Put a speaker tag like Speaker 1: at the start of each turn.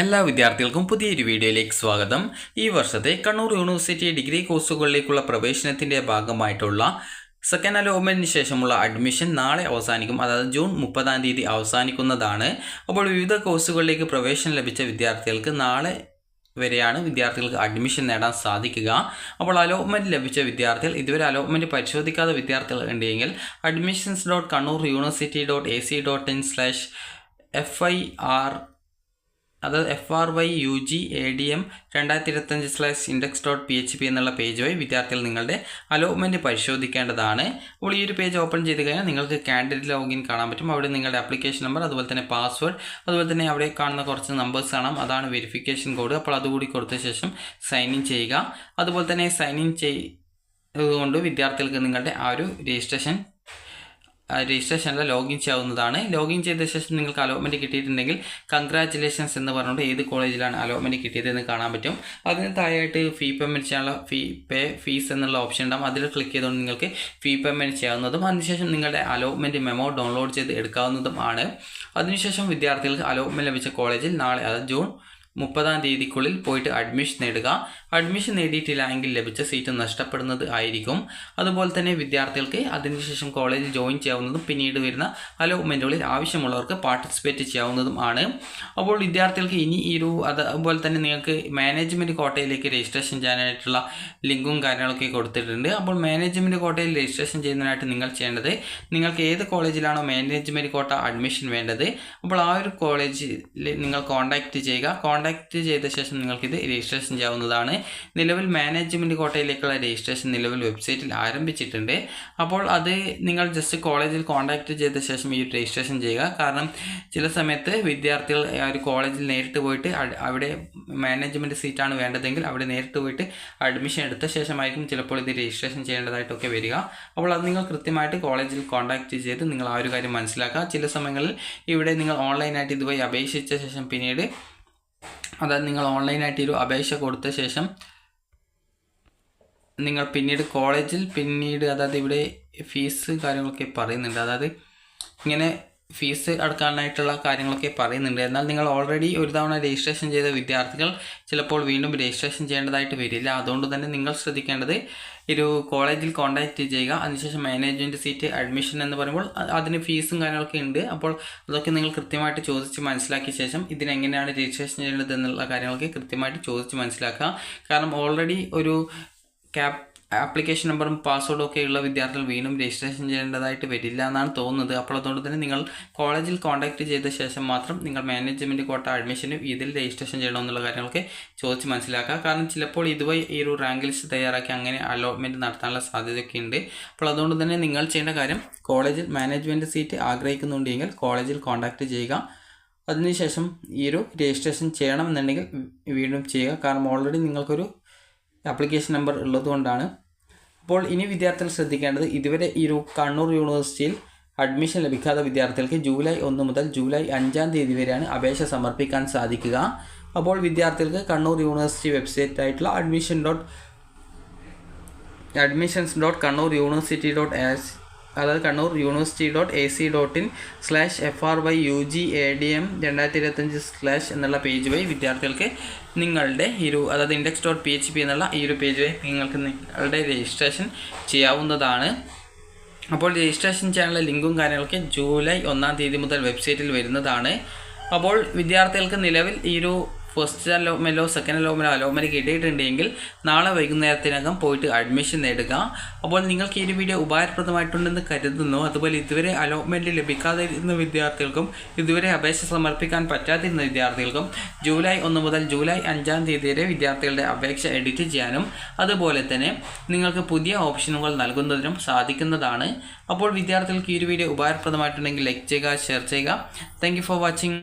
Speaker 1: എല്ലാ വിദ്യാർത്ഥികൾക്കും പുതിയൊരു വീഡിയോയിലേക്ക് സ്വാഗതം. ഈ വർഷത്തെ കണ്ണൂർ യൂണിവേഴ്സിറ്റി ഡിഗ്രി കോഴ്സുകളിലേക്കുള്ള പ്രവേശനത്തിൻ്റെ ഭാഗമായിട്ടുള്ള സെക്കൻഡ് അലോട്ട്മെൻറ്റിന് ശേഷമുള്ള അഡ്മിഷൻ നാളെ അവസാനിക്കും. അതായത് ജൂൺ 30 അവസാനിക്കുന്നതാണ്. അപ്പോൾ വിവിധ കോഴ്സുകളിലേക്ക് പ്രവേശനം ലഭിച്ച വിദ്യാർത്ഥികൾക്ക് നാളെ വരെയാണ് വിദ്യാർത്ഥികൾക്ക് അഡ്മിഷൻ നേടാൻ സാധിക്കുക. അപ്പോൾ അലോട്ട്മെൻറ്റ് ലഭിച്ച വിദ്യാർത്ഥികൾ ഇതുവരെ അലോട്ട്മെൻറ്റ് പരിശോധിക്കാത്ത വിദ്യാർത്ഥികൾ ഉണ്ടെങ്കിൽ admissions.kannur.ac.in/FIR അതായത് FRYUGADM 2025/index.php എന്നുള്ള പേജ് വഴി വിദ്യാർത്ഥികൾ നിങ്ങളുടെ അലോട്ട്മെൻറ്റ് പരിശോധിക്കേണ്ടതാണ്. അപ്പോൾ ഈ ഒരു പേജ് ഓപ്പൺ ചെയ്ത് കഴിഞ്ഞാൽ നിങ്ങൾക്ക് കാൻഡിഡേറ്റ് ലോഗിൻ കാണാൻ പറ്റും. അവിടെ നിങ്ങളുടെ ആപ്ലിക്കേഷൻ നമ്പർ, അതുപോലെ തന്നെ പാസ്വേഡ്, അതുപോലെ തന്നെ അവിടെ കാണുന്ന കുറച്ച് നമ്പേഴ്സ് കാണാം, അതാണ് വെരിഫിക്കേഷൻ കോഡ്. അപ്പോൾ അതുകൂടി കൊടുത്ത ശേഷം സൈൻ ഇൻ ചെയ്യുക. അതുപോലെ തന്നെ സൈൻ ഇൻ ചെയ്തുകൊണ്ട് വിദ്യാർത്ഥികൾക്ക് നിങ്ങളുടെ ആ ഒരു രജിസ്ട്രേഷനിൽ ലോഗിൻ ചെയ്യാവുന്നതാണ്. ലോഗിൻ ചെയ്ത ശേഷം നിങ്ങൾക്ക് അലോട്ട്മെൻറ്റ് കിട്ടിയിട്ടുണ്ടെങ്കിൽ കൺഗ്രാറ്റുലേഷൻസ് എന്ന് പറഞ്ഞുകൊണ്ട് ഏത് കോളേജിലാണ് അലോട്ട്മെൻറ്റ് കിട്ടിയതെന്ന് കാണാൻ പറ്റും. അതിന് താഴെയായിട്ട് ഫീ പേയ്മെൻറ്റ് ചെയ്യാനുള്ള ഫീസ് എന്നുള്ള ഓപ്ഷൻ ഉണ്ടാകും. അതിൽ ക്ലിക്ക് ചെയ്തുകൊണ്ട് നിങ്ങൾക്ക് ഫീ പേയ്മെൻറ്റ് ചെയ്യാവുന്നതും അതിനുശേഷം നിങ്ങളുടെ അലോട്ട്മെൻറ്റ് മെമ്മോ ഡൗൺലോഡ് ചെയ്ത് എടുക്കാവുന്നതുമാണ്. അതിനുശേഷം വിദ്യാർത്ഥികൾക്ക് അലോട്ട്മെൻറ്റ് ലഭിച്ച കോളേജിൽ നാളെ, അതായത് ജൂൺ 30 പോയിട്ട് അഡ്മിഷൻ നേടുക. അഡ്മിഷൻ നേടിയിട്ടില്ല എങ്കിൽ ലഭിച്ച സീറ്റ് നഷ്ടപ്പെടുന്നത് ആയിരിക്കും. അതുപോലെ തന്നെ വിദ്യാർത്ഥികൾക്ക് അതിനുശേഷം കോളേജിൽ ജോയിൻ ചെയ്യാവുന്നതും പിന്നീട് വരുന്ന അലോട്ട്മെൻറ്റുകളിൽ ആവശ്യമുള്ളവർക്ക് പാർട്ടിസിപ്പേറ്റ് ചെയ്യാവുന്നതും ആണ്. അപ്പോൾ വിദ്യാർത്ഥികൾക്ക് ഇനി അതുപോലെ തന്നെ നിങ്ങൾക്ക് മാനേജ്മെൻറ്റ് കോട്ടയിലേക്ക് രജിസ്ട്രേഷൻ ചെയ്യാനായിട്ടുള്ള ലിങ്കും കാര്യങ്ങളൊക്കെ കൊടുത്തിട്ടുണ്ട്. അപ്പോൾ മാനേജ്മെൻറ്റ് കോട്ടയിൽ രജിസ്ട്രേഷൻ ചെയ്യുന്നതിനായിട്ട് നിങ്ങൾ ചെയ്യേണ്ടത്, നിങ്ങൾക്ക് ഏത് കോളേജിലാണോ മാനേജ്മെൻറ്റ് കോട്ട അഡ്മിഷൻ വേണ്ടത്, അപ്പോൾ ആ ഒരു കോളേജിൽ നിങ്ങൾ കോൺടാക്റ്റ് ചെയ്യുക. കോൺടാക്റ്റ് ചെയ്ത ശേഷം നിങ്ങൾക്കിത് രജിസ്ട്രേഷൻ ചെയ്യാവുന്നതാണ്. നിലവിൽ മാനേജ്മെൻറ്റ് കോട്ടയിലേക്കുള്ള രജിസ്ട്രേഷൻ നിലവിൽ വെബ്സൈറ്റിൽ ആരംഭിച്ചിട്ടുണ്ട്. അപ്പോൾ അത് നിങ്ങൾ ജസ്റ്റ് കോളേജിൽ കോൺടാക്റ്റ് ചെയ്ത ശേഷം ഈ രജിസ്ട്രേഷൻ ചെയ്യുക. കാരണം ചില സമയത്ത് വിദ്യാർത്ഥികൾ ആ ഒരു കോളേജിൽ നേരിട്ട് പോയിട്ട് അവിടെ മാനേജ്മെൻറ്റ് സീറ്റാണ് വേണ്ടതെങ്കിൽ അവിടെ നേരിട്ട് പോയിട്ട് അഡ്മിഷൻ എടുത്ത ശേഷമായിരിക്കും ചിലപ്പോൾ ഇത് രജിസ്ട്രേഷൻ ചെയ്യേണ്ടതായിട്ടൊക്കെ വരിക. അപ്പോൾ അത് നിങ്ങൾ കൃത്യമായിട്ട് കോളേജിൽ കോൺടാക്റ്റ് ചെയ്ത് നിങ്ങൾ ആ ഒരു കാര്യം മനസ്സിലാക്കുക. ചില സമയങ്ങളിൽ ഇവിടെ നിങ്ങൾ ഓൺലൈനായിട്ട് ഇതുവഴി അപേക്ഷിച്ച ശേഷം പിന്നീട്, അതായത് നിങ്ങൾ ഓൺലൈനായിട്ട് ഒരു അപേക്ഷ കൊടുത്ത ശേഷം നിങ്ങൾ പിന്നീട് കോളേജിൽ അതായത് ഇവിടെ ഫീസ് കാര്യങ്ങളൊക്കെ പറയുന്നുണ്ട്. അതായത് ഇങ്ങനെ ഫീസ് അടക്കാനായിട്ടുള്ള കാര്യങ്ങളൊക്കെ പറയുന്നുണ്ട്. എന്നാൽ നിങ്ങൾ ഓൾറെഡി ഒരു തവണ രജിസ്ട്രേഷൻ ചെയ്ത വിദ്യാർത്ഥികൾ ചിലപ്പോൾ വീണ്ടും രജിസ്ട്രേഷൻ ചെയ്യേണ്ടതായിട്ട് വരില്ല. അതുകൊണ്ട് തന്നെ നിങ്ങൾ ശ്രദ്ധിക്കേണ്ടത് ഒരു കോളേജിൽ കോൺടാക്റ്റ് ചെയ്യുക. അതിനുശേഷം മാനേജ്മെൻറ്റ് സീറ്റ് അഡ്മിഷൻ എന്ന് പറയുമ്പോൾ അതിന് ഫീസും കാര്യങ്ങളൊക്കെ ഉണ്ട്. അപ്പോൾ അതൊക്കെ നിങ്ങൾ കൃത്യമായിട്ട് ചോദിച്ച് മനസ്സിലാക്കിയ ശേഷം ഇതിനെങ്ങനെയാണ് രജിസ്ട്രേഷൻ ചെയ്യേണ്ടത് എന്നുള്ള കാര്യങ്ങളൊക്കെ കൃത്യമായിട്ട് ചോദിച്ച് മനസ്സിലാക്കുക. കാരണം ഓൾറെഡി ഒരു ആപ്ലിക്കേഷൻ നമ്പറും പാസ്വേഡും ഒക്കെ ഉള്ള വിദ്യാർത്ഥികൾ വീണ്ടും രജിസ്ട്രേഷൻ ചെയ്യേണ്ടതായിട്ട് വരില്ല എന്നാണ് തോന്നുന്നത്. അപ്പോൾ അതുകൊണ്ട് തന്നെ നിങ്ങൾ കോളേജിൽ കോൺടാക്റ്റ് ചെയ്ത ശേഷം മാത്രം നിങ്ങൾ മാനേജ്മെൻറ്റ് കോട്ട അഡ്മിഷനും ഇതിൽ രജിസ്ട്രേഷൻ ചെയ്യണമെന്നുള്ള കാര്യങ്ങളൊക്കെ ചോദിച്ച് മനസ്സിലാക്കുക. കാരണം ചിലപ്പോൾ ഇതുവഴി ഈ ഒരു റാങ്ക് ലിസ്റ്റ് തയ്യാറാക്കി അങ്ങനെ അലോട്ട്മെൻറ്റ് നടത്താനുള്ള സാധ്യതയൊക്കെ ഉണ്ട്. അപ്പോൾ അതുകൊണ്ട് തന്നെ നിങ്ങൾ ചെയ്യേണ്ട കാര്യം, കോളേജിൽ മാനേജ്മെൻറ്റ് സീറ്റ് ആഗ്രഹിക്കുന്നുണ്ടെങ്കിൽ കോളേജിൽ കോൺടാക്റ്റ് ചെയ്യുക. അതിനുശേഷം ഈ ഒരു രജിസ്ട്രേഷൻ ചെയ്യണമെന്നുണ്ടെങ്കിൽ വീണ്ടും ചെയ്യുക. കാരണം ഓൾറെഡി നിങ്ങൾക്കൊരു ആപ്ലിക്കേഷൻ നമ്പർ ഉള്ളതുകൊണ്ടാണ്. അപ്പോൾ ഇനി വിദ്യാർത്ഥികൾ ശ്രദ്ധിക്കേണ്ടത്, ഇതുവരെ ഈ ഒരു കണ്ണൂർ യൂണിവേഴ്സിറ്റിയിൽ അഡ്മിഷൻ ലഭിക്കാത്ത വിദ്യാർത്ഥികൾക്ക് ജൂലൈ 1 മുതൽ ജൂലൈ 5 വരെയാണ് അപേക്ഷ സമർപ്പിക്കാൻ സാധിക്കുക. അപ്പോൾ വിദ്യാർത്ഥികൾക്ക് കണ്ണൂർ യൂണിവേഴ്സിറ്റി വെബ്സൈറ്റായിട്ടുള്ള admissions.kannuruniversity.ac അതായത് kannuruniversity.ac.in/FRYUGADM 2025/ എന്നുള്ള പേജ് വഴി വിദ്യാർത്ഥികൾക്ക് നിങ്ങളുടെ അതായത് index.php എന്നുള്ള ഈ ഒരു പേജ് വഴി നിങ്ങൾക്ക് നിങ്ങളുടെ രജിസ്ട്രേഷൻ ചെയ്യാവുന്നതാണ്. അപ്പോൾ രജിസ്ട്രേഷൻ ചെയ്യാനുള്ള ലിങ്കും കാര്യങ്ങളൊക്കെ ജൂലൈ 1 മുതൽ വെബ്സൈറ്റിൽ വരുന്നതാണ്. അപ്പോൾ വിദ്യാർത്ഥികൾക്ക് നിലവിൽ ഈ ഒരു ഫസ്റ്റ് അലോട്ട്മെൻറ്റോ സെക്കൻഡ് അലോട്ട്മെൻറ്റ് കിട്ടിയിട്ടുണ്ടെങ്കിൽ നാളെ വൈകുന്നേരത്തിനകം പോയിട്ട് അഡ്മിഷൻ നേടുക. അപ്പോൾ നിങ്ങൾക്ക് ഈ ഒരു വീഡിയോ ഉപകാരപ്രദമായിട്ടുണ്ടെന്ന് കരുതുന്നു. അതുപോലെ ഇതുവരെ അലോട്ട്മെൻറ്റ് ലഭിക്കാതിരുന്ന വിദ്യാർത്ഥികൾക്കും ഇതുവരെ അപേക്ഷ സമർപ്പിക്കാൻ പറ്റാതിരുന്ന വിദ്യാർത്ഥികൾക്കും ജൂലൈ 1 മുതൽ ജൂലൈ 5 വരെ വിദ്യാർത്ഥികളുടെ അപേക്ഷ എഡിറ്റ് ചെയ്യാനും അതുപോലെ തന്നെ നിങ്ങൾക്ക് പുതിയ ഓപ്ഷനുകൾ നൽകുന്നതിനും സാധിക്കുന്നതാണ്. അപ്പോൾ വിദ്യാർത്ഥികൾക്ക് ഈ ഒരു വീഡിയോ ഉപകാരപ്രദമായിട്ടുണ്ടെങ്കിൽ ലൈക്ക് ചെയ്യുക, ഷെയർ ചെയ്യുക. Thank you for watching.